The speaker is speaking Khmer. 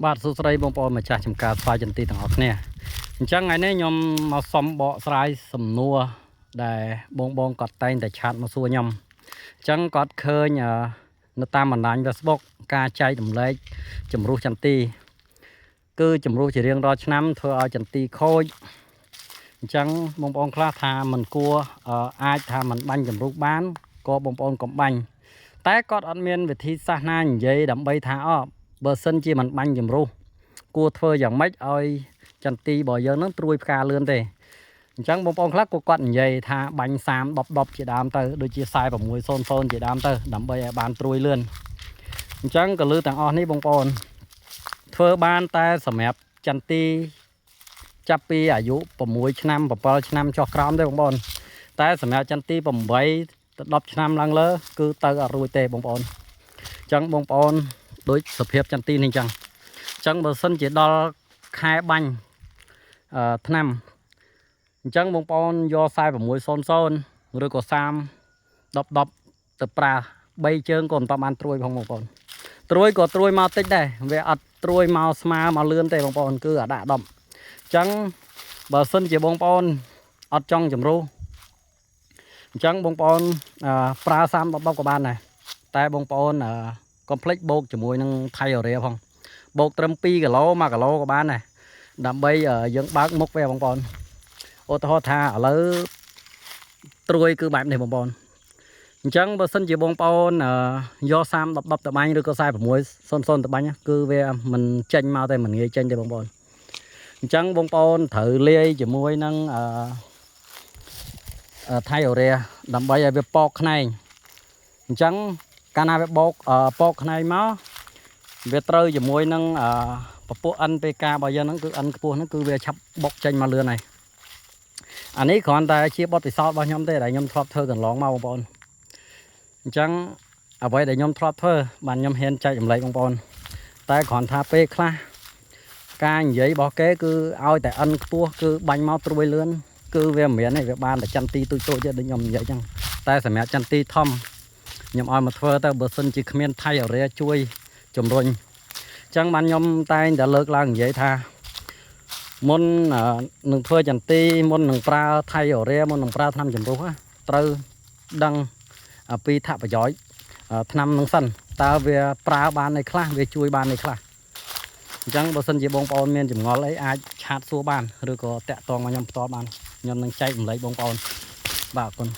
បាទសួស្តីបងប្អូនម្ចាស់ចំការស្វាយចន្ទីទាំងអស់គ្នាអញ្ចឹងថ្ងៃនេះខ្ញុំមកសុំបកស្រាយសំណួរដែលបងគាត់តែងតែឆាតមកសួរខ្ញុំអញ្ចឹងគាត់ឃើញនៅតាមបណ្ដាញ Facebook ការចែករំលែកជំរុះចន្ទីគឺជំរុះជារៀងរាល់ឆ្នាំធ្វើឲ្យចន្ទីខូចអញ្ចឹងបងប្អូនខ្លះថាមិនគួរអាចថាមិនបាញ់ជំរុះបានក៏បងប្អូនកុំបាញ់តែគាត់អត់មានវិធីសាស្ត្រណានិយាយដើម្បីថាបើសិនជាមិនបាញ់ជំរុះគួរធ្វើយ៉ាងម៉េចឲ្យចន្ទីរបស់យើងនឹងត្រួយផ្កាលឿនទេអញ្ចឹងបងប្អូនខ្លះក៏គាត់និយាយថាបាញ់30 10ជាដើមទៅដូចជា4600ជាដើមទៅដើម្បីឲ្យបានត្រួយលឿនអញ្ចឹងក៏លឺទាំងអស់នេះបងប្អូនធ្វើបានតែសម្រាប់ចន្ទីចាប់ពីអាយុ6ឆ្នាំ7ឆ្នាំចុះក្រោមទេបងប្អូនតែសម្រាប់ចន្ទី8ទៅ10ឆ្នាំឡើងលើគឺទៅអត់រួចទេបងប្អូនអញ្ចឹងបងប្អូនដូចសភាពចន្ទីនេះអញ្ចឹងបើសិនជាដល់ខែបាញ់ឆ្នាំអញ្ចឹងបងប្អូនយក4600ឬក៏30 10 ទៅប្រើ3ជើងក៏មិនបានត្រួយផងបងប្អូនត្រួយក៏ត្រួយមកតិចដែរវាអត់ត្រួយមកស្មើមកលឿនទេបងប្អូនគឺអាដាក់10អញ្ចឹងបើសិនជាបងប្អូនអត់ចង់ជំរុះអញ្ចឹងបងប្អូនប្រើ30 10ក៏បានដែរតែបងប្អូនកុំភ្លេចបូកជាមួយនឹងថៃអូរ៉េផងបូកត្រឹម2គីឡូ1គីឡូក៏បានដែរដើម្បីយើងបើកមុខវាបងប្អូនឧទាហរណ៍ថាឥឡូវត្រួយគឺបែបនេះបងប្អូនអញ្ចឹងបើសិនជាបងប្អូនយក30 10ទៅបាញ់ឬក៏4600ទៅបាញ់គឺវាមិនចេញមកទេមិនងាយចេញទេបងប្អូនអញ្ចឹងបងប្អូនត្រូវលាយជាមួយនឹងថៃអូរ៉េដើម្បីឲ្យវាប៉កខ្នែងអញ្ចឹងកាលណាវាបោកពកខ្នែងមកវាត្រូវជាមួយនឹងពពួក NPK របស់យើងហ្នឹងគឺ N ខ្ពស់ហ្នឹងគឺវាឆាប់បុកចេញមកលឿនហើយអានេះគ្រាន់តែជាបទពិសោធន៍របស់ខ្ញុំទេដែលខ្ញុំធ្លាប់ធ្វើកន្លងមកបងប្អូនអញ្ចឹងអ្វីដែលខ្ញុំធ្លាប់ធ្វើបានខ្ញុំហ៊ានចែករំលែកបងប្អូនតែគ្រាន់ថាពេលខ្លះការនិយាយរបស់គេគឺឲ្យតែ N ខ្ពស់គឺបាញ់មកត្រួយលឿនគឺវាមិនមានទេវាបានតែចន្ទីទូចៗទេដូចខ្ញុំនិយាយអញ្ចឹងតែសម្រាប់ចន្ទីធំខ្ញុំឲ្យមកធ្វើទៅបើសិនជាគ្មានថៃអូរ៉េជួយជំរុញអញ្ចឹងបានខ្ញុំតែងតែលើកឡើងនិយាយថាមុននឹងធ្វើចន្ទីមុននឹងប្រើថៃអូរ៉េមុននឹងប្រើថ្នាំជំរុះត្រូវដឹងពីថាប្រយោជន៍ថ្នាំនឹងសិនតើវាប្រើបានអីខ្លះវាជួយបានអីខ្លះអញ្ចឹងបើសិនជាបងប្អូនមានចម្ងល់អីអាចឆាតសួរបានឬក៏តាក់ទងមកខ្ញុំផ្ទាល់បានខ្ញុំនឹងចែករំលែកបងប្អូនបាទអរគុណ